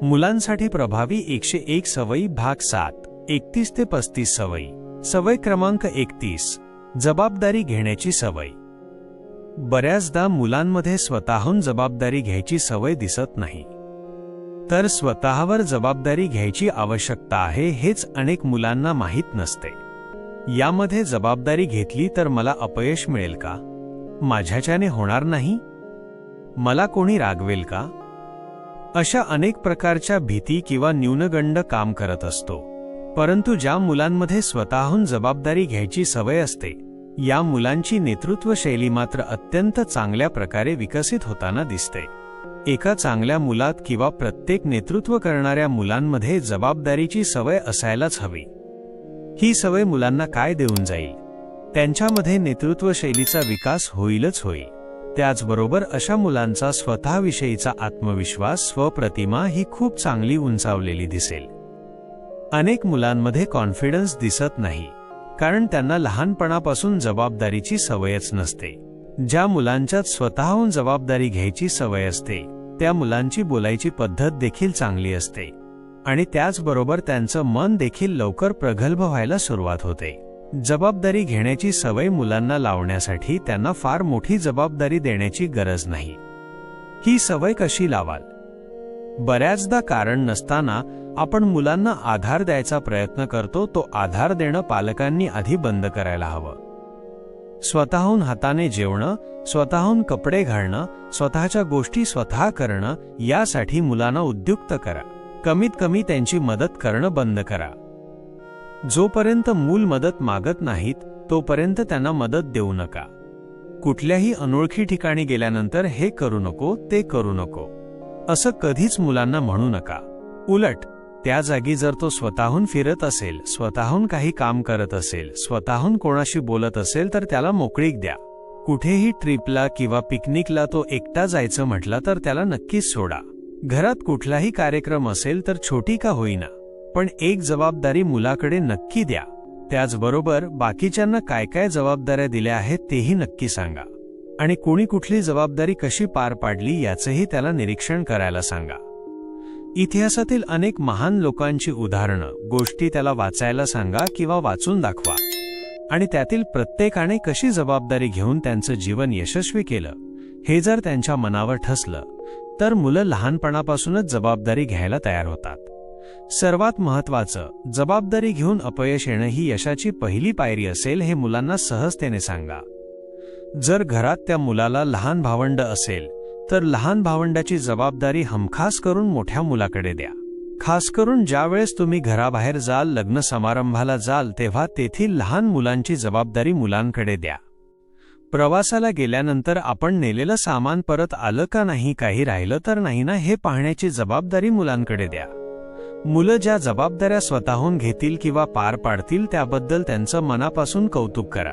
मुलांसाठी प्रभावी 101 सवयी भाग 7 31 ते 35 सवयी। सवय क्रमांक 31 जबाबदारी घेण्याची सवय। बऱ्याचदा मुलांमध्ये स्वतःहून जबाबदारी घ्यायची सवय दिसत नाही, तर स्वतःवर जबाबदारी घ्यायची आवश्यकता आहे हेच अनेक मुलांना माहीत नसते। यामध्ये जबाबदारी घेतली तर मला अपयश मिळेल का? माझ्याच्याने होणार नाही? मला कोणी रागवेल का? अशा अनेक प्रकारच्या भीती किंवा न्यूनगंड काम करत असतो। परंतु ज्या मुलांमध्ये स्वतःहून जबाबदारी घ्यायची सवय असते, या मुलांची नेतृत्व शैली मात्र अत्यंत चांगल्या प्रकारे विकसित होताना दिसते। एका चांगल्या मुलात किंवा प्रत्येक नेतृत्व करणाऱ्या मुलांमध्ये जबाबदारीची सवय असायलाच हवी। ही सवय मुलांना काय देऊन जाईल? त्यांच्यामध्ये नेतृत्व शैलीचा विकास होईलच होईल। त्याचबरोबर अशा मुलांचा स्वतःविषयीचा आत्मविश्वास, स्वप्रतिमा ही खूप चांगली उंचावलेली दिसेल। अनेक मुलांमध्ये कॉन्फिडन्स दिसत नाही, कारण त्यांना लहानपणापासून जबाबदारीची सवयच नसते। ज्या मुलांच्यात स्वतःहून जबाबदारी घ्यायची सवय असते, त्या मुलांची बोलायची पद्धत देखील चांगली असते आणि त्याचबरोबर त्यांचं मन देखील लवकर प्रगल्भ व्हायला सुरुवात होते। जबाबदारी घेण्याची सवय मुलांना लावण्यासाठी त्यांना फार मोठी जबाबदारी देण्याची गरज नाही। ही सवय कशी लावाल? बऱ्याचदा कारण नसताना आपण मुलांना आधार द्यायचा प्रयत्न करतो। तो आधार देणं पालकांनी आधी बंद करायला हवं। स्वतःहून हाताने जेवणं, स्वतःहून कपडे घालणं, स्वतःच्या गोष्टी स्वतः करणं, यासाठी मुलांना उद्युक्त करा। कमीत कमी त्यांची मदत करणं बंद करा। जोपर्यंत मूल मदत मागत नाहीत, तोपर्यंत त्यांना मदत देऊ नका। कुठल्याही अनोळखी ठिकाणी गेल्यानंतर हे करू नको, ते करू नको, असं कधीच मुलांना म्हणू नका। उलट त्या जागी जर तो स्वतःहून फिरत असेल, स्वतःहून काही काम करत असेल, स्वतःहून कोणाशी बोलत असेल, तर त्याला मोकळीक द्या। कुठेही ट्रिपला किंवा पिकनिकला तो एकटा जायचं म्हटलं तर त्याला नक्कीच सोडा। घरात कुठलाही कार्यक्रम असेल तर छोटी का होईना, पण एक जबाबदारी मुलाकडे नक्की द्या। त्याचबरोबर बाकीच्यांना काय काय जबाबदाऱ्या दिल्या आहेत तेही नक्की सांगा आणि कोणी कुठली जबाबदारी कशी पार पाडली याचंही त्याला निरीक्षण करायला सांगा। इतिहासातील अनेक महान लोकांची उदाहरणं, गोष्टी त्याला वाचायला सांगा किंवा वाचून दाखवा आणि त्यातील प्रत्येकाने कशी जबाबदारी घेऊन त्यांचं जीवन यशस्वी केलं, हे जर त्यांच्या मनावर ठसलं, तर मुलं लहानपणापासूनच जबाबदारी घ्यायला तयार होतात। सर्वात महत्त्वाचं, जबाबदारी घेऊन अपयश येणं ही यशाची पहिली पायरी असेल हे मुलांना सहजतेने सांगा। जर घरात त्या मुलाला लहान भावंड असेल, तर लहान भावंडाची जबाबदारी हमखास करून मोठ्या मुलाकडे द्या। खास करून ज्यावेळेस तुम्ही घराबाहेर जाल, लग्न समारंभाला जाल, तेव्हा तेथील लहान मुलांची जबाबदारी मुलांकडे द्या। प्रवासाला गेल्यानंतर आपण नेलेलं सामान परत आलं का नाही, काही राहिलं तर नाही ना, हे पाहण्याची जबाबदारी मुलांकडे द्या। मुलं ज्या जबाबदाऱ्या स्वतःहून घेतील किंवा पार पाडतील त्याबद्दल त्यांचं मनापासून कौतुक करा।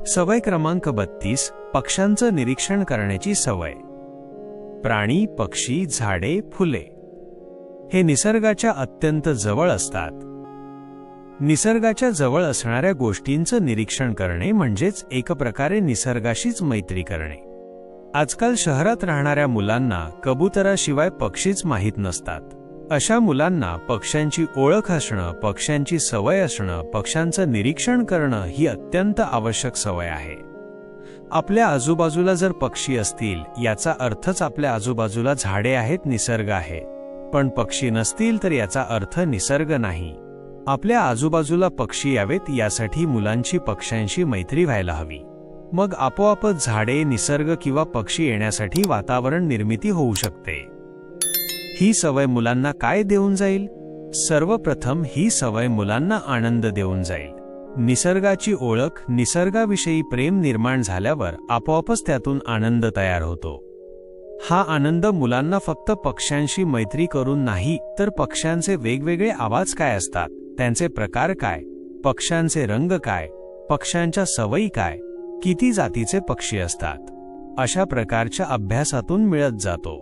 सवय क्रमांक 32 पक्ष्यांचं निरीक्षण करण्याची सवय। प्राणी, पक्षी, झाडे, फुले हे निसर्गाच्या अत्यंत जवळ असतात। निसर्गाच्या जवळ असणाऱ्या गोष्टींचं निरीक्षण करणे म्हणजेच एक प्रकारे निसर्गाशीच मैत्री करणे। आजकाल शहरात राहणाऱ्या मुलांना कबुतराशिवाय पक्षीच माहीत नसतात। अशा मुलांना पक्ष्यांची ओळख असणं, पक्ष्यांची सवय असणं, पक्ष्यांचं निरीक्षण करणं ही अत्यंत आवश्यक सवय आहे। आपल्या आजूबाजूला जर पक्षी असतील, याचा अर्थच आपल्या आजूबाजूला झाडे आहेत, निसर्ग आहे। पण पक्षी नसतील तर याचा अर्थ निसर्ग नाही। आपल्या आजूबाजूला पक्षी यावेत यासाठी मुलांची पक्ष्यांशी मैत्री व्हायला हवी। मग आपोआपच झाडे, निसर्ग किंवा पक्षी येण्यासाठी वातावरण निर्मिती होऊ शकते। ही सवय मुलांना काय देऊन जाईल? सर्वप्रथम ही सवय मुलांना आनंद देऊन जाईल। निसर्गाची ओळख, निसर्गाविषयी प्रेम निर्माण झाल्यावर आपोआपच त्यातून आनंद तयार होतो। हा आनंद मुलांना फक्त पक्ष्यांशी मैत्री करून नाही, तर पक्ष्यांचे वेगवेगळे आवाज काय असतात, त्यांचे प्रकार काय, पक्ष्यांचे रंग काय, पक्ष्यांच्या सवयी काय, किती जातीचे पक्षी असतात, अशा प्रकारच्या अभ्यासातून मिळत जातो।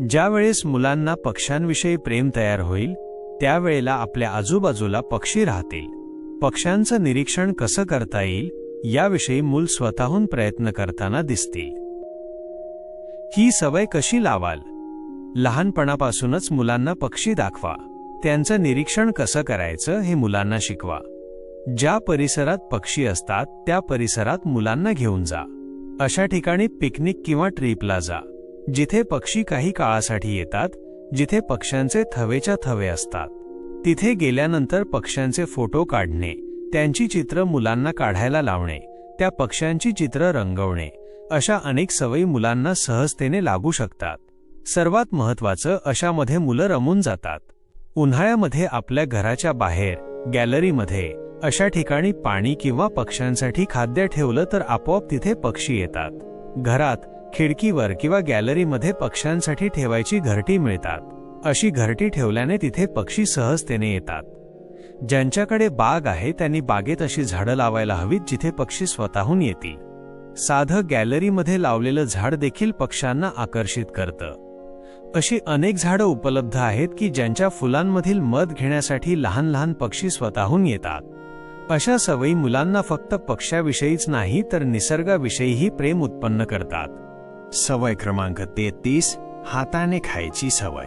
ज्यावेळेस मुलांना पक्ष्यांविषयी प्रेम तयार होईल, त्यावेळेला आपल्या आजूबाजूला पक्षी राहतील। पक्ष्यांचं निरीक्षण कसं करता येईल याविषयी मूल स्वतःहून प्रयत्न करताना दिसतील। ही सवय कशी लावाल? लहानपणापासूनच मुलांना पक्षी दाखवा. त्यांचं निरीक्षण कसं करायचं हे मुलांना शिकवा. ज्या परिसरात पक्षी असतात त्या परिसरात मुलांना घेऊन जा. अशा ठिकाणी पिकनिक किंवा ट्रिपला जा जिथे पक्षी काही काळासाठी येतात, जिथे पक्ष्यांचे थवेच्या थवे असतात. तिथे गेल्यानंतर पक्ष्यांचे फोटो काढणे, त्यांची चित्र मुलांना काढायला लावणे, त्या पक्ष्यांची चित्र रंगवणे, अशा अनेक सवयी मुलांना सहजतेने लागू शकतात. सर्वात महत्त्वाचं, अशामध्ये मुलं रमून जातात. उन्हाळ्यामध्ये आपल्या घराच्या बाहेर, गॅलरीमध्ये अशा ठिकाणी पाणी किंवा पक्ष्यांसाठी खाद्य ठेवलं तर आपोआप तिथे पक्षी येतात. घरात, खिडकीवर किंवा गॅलरीमध्ये पक्ष्यांसाठी ठेवायची घरटी मिळतात. अशी घरटी ठेवल्याने तिथे पक्षी सहजतेने येतात. ज्यांच्याकडे बाग आहे त्यांनी बागेत अशी झाडं लावायला हवीत जिथे पक्षी स्वतःहून येतील. साधं गॅलरीमध्ये लावलेलं झाड देखील पक्ष्यांना आकर्षित करतं. अशी अनेक झाडं उपलब्ध आहेत की ज्यांच्या फुलांमधील मध घेण्यासाठी लहान लहान पक्षी स्वतःहून येतात. अशा सवयी मुलांना फक्त पक्ष्याविषयीच नाही तर निसर्गाविषयीही प्रेम उत्पन्न करतात. सवय क्रमांक 33, हाताने खायची सवय.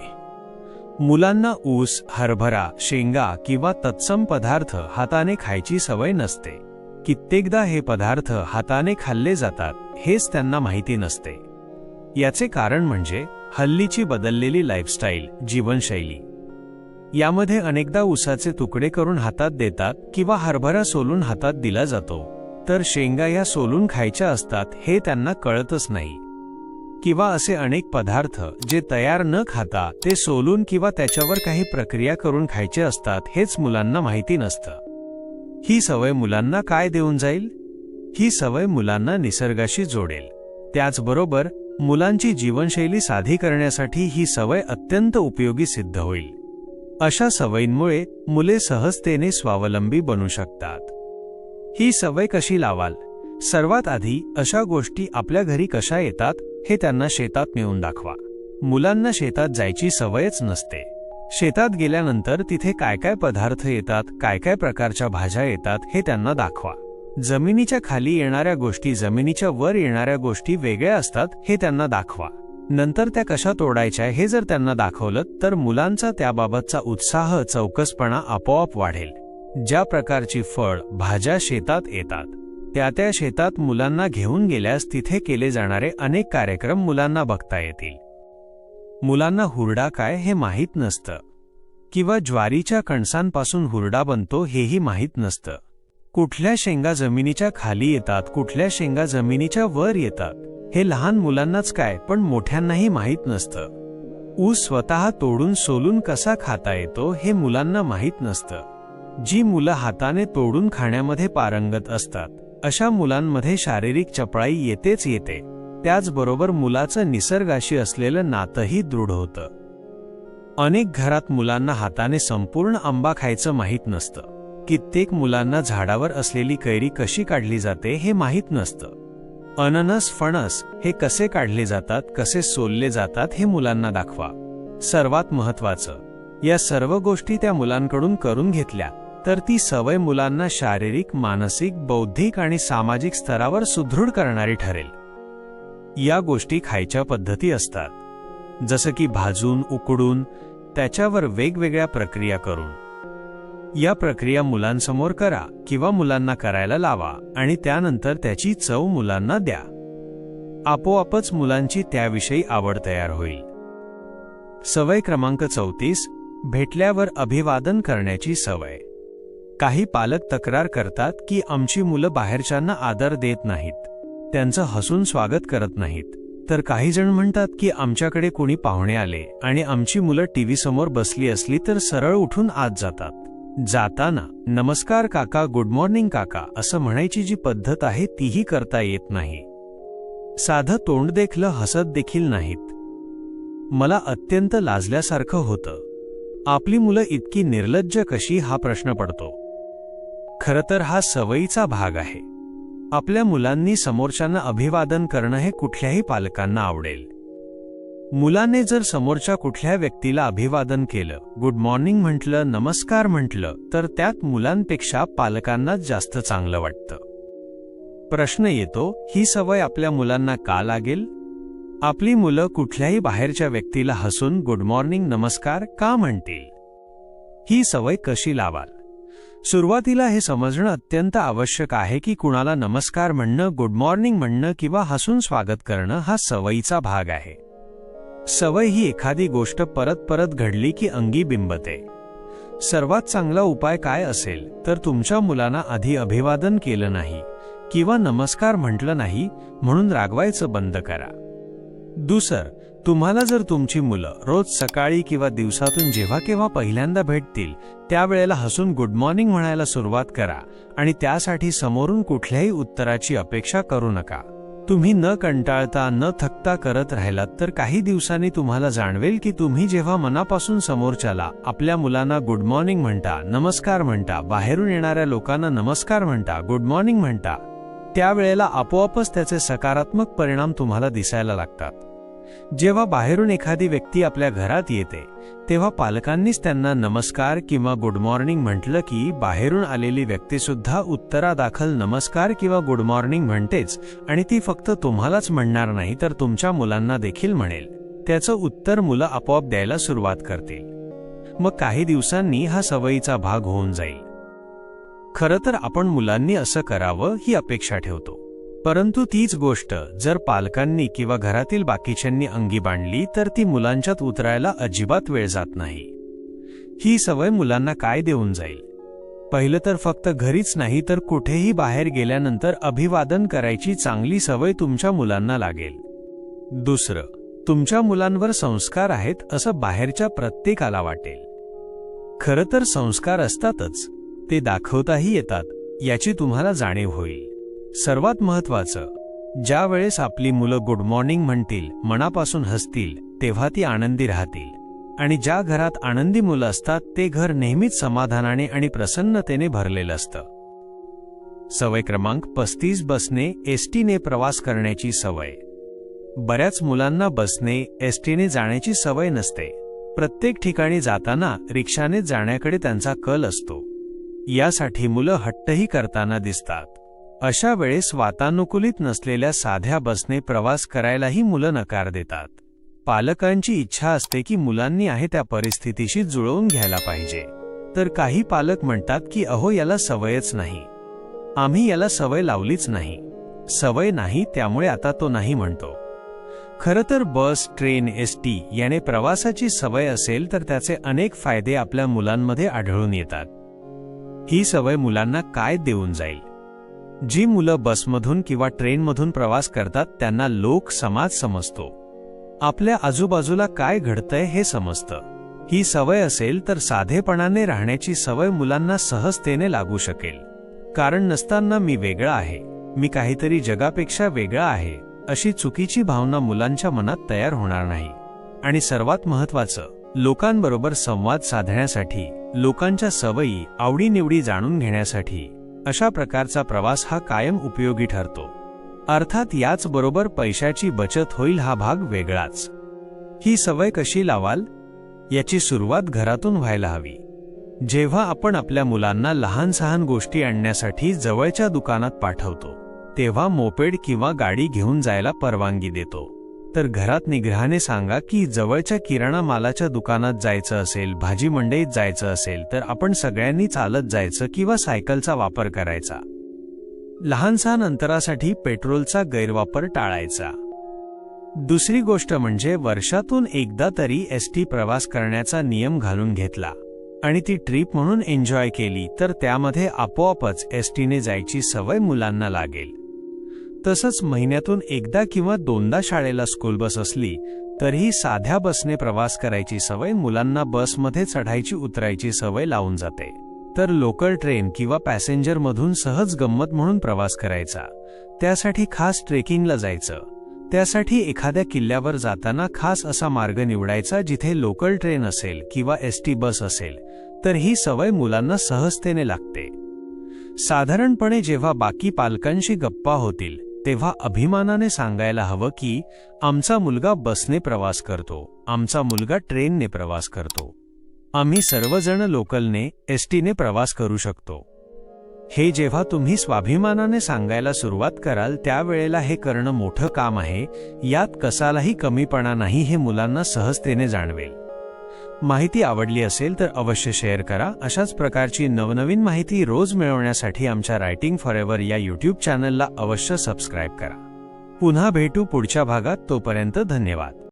मुलांना ऊस, हरभरा, शेंगा किंवा तत्सम पदार्थ हाताने खायची सवय नसते. कित्येकदा हे पदार्थ हाताने खाल्ले जातात हेच त्यांना माहिती नसते. याचे कारण म्हणजे हल्लीची बदललेली लाईफस्टाईल, जीवनशैली. यामध्ये अनेकदा ऊसाचे तुकडे करून हातात देतात किंवा हरभरा सोलून हातात दिला जातो, तर शेंगा या सोलून खायच्या असतात हे त्यांना कळतच नाही. किंवा असे अनेक पदार्थ जे तयार न खाता ते सोलून किंवा त्याच्यावर काही प्रक्रिया करून खायचे असतात हेच मुलांना माहिती नसतं. ही सवय मुलांना काय देऊन जाईल? ही सवय मुलांना निसर्गाशी जोडेल. त्याचबरोबर मुलांची जीवनशैली साधी करण्यासाठी ही सवय अत्यंत उपयोगी सिद्ध होईल. अशा सवयींमुळे मुले सहजतेने स्वावलंबी बनू शकतात. ही सवय कशी लावाल? सर्वात आधी अशा गोष्टी आपल्या घरी कशा येतात हे त्यांना शेतात नेऊन दाखवा. मुलांना शेतात जायची सवयच नसते. शेतात गेल्यानंतर तिथे काय काय पदार्थ येतात, काय काय प्रकारच्या भाज्या येतात हे त्यांना दाखवा. जमिनीच्या खाली येणाऱ्या गोष्टी, जमिनीच्या वर येणाऱ्या गोष्टी वेगळ्या असतात हे त्यांना दाखवा. नंतर त्या कशा तोडायच्या हे जर त्यांना दाखवलं तर मुलांचा त्याबाबतचा उत्साह, चौकसपणा आपोआप वाढेल. ज्या प्रकारची फळ, भाज्या शेतात येतात त्या शेतात मुलांना घेऊन गेल्यास तिथे केले जाणारे अनेक कार्यक्रम मुलांना बघता येतील. मुलांना हुरडा काय हे माहीत नसतं किंवा ज्वारीच्या कणसांपासून हुरडा बनतो हेही माहीत नसतं. कुठल्या शेंगा जमिनीच्या खाली येतात, कुठल्या शेंगा जमिनीच्या वर येतात हे लहान मुलांनाच काय पण मोठ्यांनाही माहीत नसतं. ऊस स्वतः तोडून सोलून कसा खाता येतो हे मुलांना माहीत नसतं. जी मुलं हाताने तोडून खाण्यामध्ये पारंगत असतात अशा मुलांमध्ये शारीरिक चपळाई येतेच येते. त्याचबरोबर मुलाचं निसर्गाशी असलेलं नातंही दृढ होतं. अनेक घरात मुलांना हाताने संपूर्ण आंबा खायचं माहीत नसतं. कित्येक मुलांना झाडावर असलेली कैरी कशी काढली जाते हे माहीत नसतं. अननस, फणस हे कसे काढले जातात, कसे सोलले जातात हे मुलांना दाखवा. सर्वात महत्त्वाचं, या सर्व गोष्टी त्या मुलांकडून करून घेतल्या तर ती सवय मुलांना शारीरिक, मानसिक, बौद्धिक आणि सामाजिक स्तरावर सुदृढ करणारी ठरेल. या गोष्टी खायच्या पद्धती असतात, जसं की भाजून, उकडून, त्याच्यावर वेगवेगळ्या प्रक्रिया करून. या प्रक्रिया मुलांसमोर करा किंवा मुलांना करायला लावा आणि त्यानंतर त्याची चव मुलांना द्या. आपोआपच मुलांची त्याविषयी आवड तयार होईल. सवय क्रमांक 34, भेटल्यावर अभिवादन करण्याची सवय. काही पालक तक्रार करतात की आमची मुलं बाहेरच्यांना आदर देत नाहीत, त्यांचं हसून स्वागत करत नाहीत. तर काही जण म्हणतात की आमच्याकडे कोणी पाहुणे आले आणि आमची मुलं टीव्ही समोर बसली असली तर सरळ उठून आत जातात. जाताना नमस्कार काका, गुड मॉर्निंग काका असं म्हणायची जी पद्धत आहे तीही करता येत नाही. साधं तोंड देखलं हसत देखील नाहीत. मला अत्यंत लाजल्यासारखं होतं. आपली मुलं इतकी निर्लज्ज कशी हा प्रश्न पडतो. खरं तर हा सवयीचा भाग आहे. आपल्या मुलांनी समोरच्यांना अभिवादन करणं हे कुठल्याही पालकांना आवडेल. मुलाने जर समोरच्या कुठल्या व्यक्तीला अभिवादन केलं, गुड मॉर्निंग म्हटलं, नमस्कार म्हटलं तर त्यात मुलांपेक्षा पालकांनाच जास्त चांगलं वाटतं. प्रश्न येतो, ही सवय आपल्या मुलांना का लागेल? आपली मुलं कुठल्याही बाहेरच्या व्यक्तीला हसून गुड मॉर्निंग नमस्कार का म्हणतील? ही सवय कशी लावाल? सुरुवातीला हे समजणं अत्यंत आवश्यक आहे की कुणाला नमस्कार म्हणणं, गुड मॉर्निंग म्हणणं किंवा हसून स्वागत करणं हा सवयीचा भाग आहे. सवय ही एखादी गोष्ट परत परत घडली की अंगी बिंबते. सर्वात चांगला उपाय काय असेल तर तुमच्या मुलांना आधी अभिवादन केलं नाही किंवा नमस्कार म्हटलं नाही म्हणून रागवायचं बंद करा. दुसरं, तुम्हाला जर तुमची मुलं रोज सकाळी किंवा दिवसातून जेव्हा केव्हा पहिल्यांदा भेटतील त्यावेळेला हसून गुड मॉर्निंग म्हणायला सुरुवात करा आणि त्यासाठी समोरून कुठल्याही उत्तराची अपेक्षा करू नका. तुम्ही न कंटाळता न थकता करत राहिलात तर काही दिवसांनी तुम्हाला जाणवेल की तुम्ही जेव्हा मनापासून समोरच्याला, आपल्या मुलांना गुड मॉर्निंग म्हणता, नमस्कार म्हणता, बाहेरून येणाऱ्या लोकांना नमस्कार म्हणता, गुड मॉर्निंग म्हणता, त्यावेळेला आपोआपच त्याचे सकारात्मक परिणाम तुम्हाला दिसायला लागतात. जेव्हा बाहेरून एखादी व्यक्ती आपल्या घरात येते तेव्हा पालकांनीच त्यांना नमस्कार किंवा गुड मॉर्निंग म्हटलं की बाहेरून आलेली व्यक्तीसुद्धा उत्तरादाखल नमस्कार किंवा गुड मॉर्निंग म्हणतेच आणि ती फक्त तुम्हालाच म्हणणार नाही तर तुमच्या मुलांना देखील म्हणेल. त्याचं उत्तर मुलं आपोआप द्यायला सुरुवात करतील. मग काही दिवसांनी हा सवयीचा भाग होऊन जाईल. खरं तर आपण मुलांनी असं करावं ही अपेक्षा ठेवतो, परंतु तीच गोष्ट जर पालकांनी किंवा घरातील बाकीच्यांनी अंगी बांधली तर ती मुलांच्यात उतरायला अजिबात वेळ जात नाही. ही सवय मुलांना काय देऊन जाईल? पहिलं तर फक्त घरीच नाही तर कुठेही बाहेर गेल्यानंतर अभिवादन करायची चांगली सवय तुमच्या मुलांना लागेल. दुसरं, तुमच्या मुलांवर संस्कार आहेत असं बाहेरच्या प्रत्येकाला वाटेल. खरं तर संस्कार असतातच, ते दाखवताही येतात, याची तुम्हाला जाणीव होईल. सर्वात महत्त्वाचं, ज्या वेळेस आपली मुलं गुड मॉर्निंग म्हणतील, मनापासून हसतील, तेव्हा ती आनंदी राहतील. आणि ज्या घरात आनंदी मुलं असतात ते घर नेहमीच समाधानाने आणि प्रसन्नतेने भरलेलं असतं. सवय क्रमांक 35, बसने एसटीने प्रवास करण्याची सवय. बऱ्याच मुलांना बसने एसटीने जाण्याची सवय नसते. प्रत्येक ठिकाणी जाताना रिक्षाने जाण्याकडे त्यांचा कल असतो. यासाठी मुलं हट्टही करताना दिसतात. अशा वेळेस वातानुकूलित नसलेल्या साध्या बसने प्रवास करायलाही मुलं नकार देतात. पालकांची इच्छा असते की मुलांनी आहे त्या परिस्थितीशी जुळवून घ्यायला पाहिजे. तर काही पालक म्हणतात की अहो याला सवयच नाही, आम्ही याला सवय लावलीच नाही, सवय नाही त्यामुळे आता तो नाही म्हणतो. खरं तर बस, ट्रेन, एसटी याने प्रवासाची सवय असेल तर त्याचे अनेक फायदे आपल्या मुलांमध्ये आढळून येतात. ही सवय मुलांना काय देऊन जाईल? जी मुलं बसमधून किंवा ट्रेनमधून प्रवास करतात त्यांना लोक, समाज समजतो. आपल्या आजूबाजूला काय घडतंय हे समजतं. ही सवय असेल तर साधेपणाने राहण्याची सवय मुलांना सहजतेने लागू शकेल. कारण नसताना मी वेगळा आहे, मी काहीतरी जगापेक्षा वेगळा आहे, अशी चुकीची भावना मुलांच्या मनात तयार होणार नाही. आणि सर्वात महत्त्वाचं, लोकांबरोबर संवाद साधण्यासाठी, लोकांच्या सवयी, आवडीनिवडी जाणून घेण्यासाठी अशा प्रकारचा प्रवास हा कायम उपयोगी ठरतो. अर्थात याचबरोबर पैशाची बचत होईल हा भाग वेगळाच. ही सवय कशी लावाल? याची सुरुवात घरातून व्हायला हवी. जेव्हा आपण आपल्या मुलांना लहान सहान गोष्टी आणण्यासाठी जवळच्या दुकानात पाठवतो तेव्हा मोपेड किंवा गाडी घेऊन जायला परवानगी देतो. तर घरात निग्रहाने सांगा की जवळच्या किराणा मालाच्या दुकानात जायचं असेल, भाजी मंडईत जायचं असेल तर आपण सगळ्यांनी चालत जायचं किंवा सायकलचा वापर करायचा. लहानसहान अंतरासाठी पेट्रोलचा गैरवापर टाळायचा. दुसरी गोष्ट म्हणजे वर्षातून एकदा तरी एसटी प्रवास करण्याचा नियम घालून घेतला आणि ती ट्रिप म्हणून एन्जॉय केली तर त्यामध्ये आपोआपच एसटीने जायची सवय मुलांना लागेल. तसंच महिन्यातून एकदा किंवा दोनदा शाळेला स्कूल बस असली तरीही साध्या बसने प्रवास करायची सवय मुलांना बसमध्ये चढायची उतरायची सवय लावून जाते. तर लोकल ट्रेन किंवा पॅसेंजर मधून सहज गंमत म्हणून प्रवास करायचा. त्यासाठी खास ट्रेकिंगला जायचं. त्यासाठी एखाद्या किल्ल्यावर जाताना खास असा मार्ग निवडायचा जिथे लोकल ट्रेन असेल किंवा एसटी बस असेल तर ही सवय मुलांना सहजतेने लागते. साधारणपणे जेव्हा बाकी पालकांशी गप्पा होतील तेव्हा अभिमानाने सांगायला हवं की आमचा मुलगा बसने प्रवास करतो, आमचा मुलगा ट्रेनने प्रवास करतो, आम्ही सर्वजण लोकलने, एसटीने प्रवास करू शकतो. हे जेव्हा तुम्ही स्वाभिमानाने सांगायला सुरुवात कराल त्यावेळेला हे करणं मोठं काम आहे, यात कसालाही कमीपणा नाही हे मुलांना सहजतेने जाणवेल. माहिती आवडली असेल तर अवश्य शेअर करा. अशाच प्रकारची नवनवीन माहिती रोज मिळवण्यासाठी आमच्या रायटिंग फॉरएव्हर या यूट्यूब चॅनलला अवश्य सबस्क्राईब करा. पुन्हा भेटू पुढच्या भागात. तोपर्यंत धन्यवाद.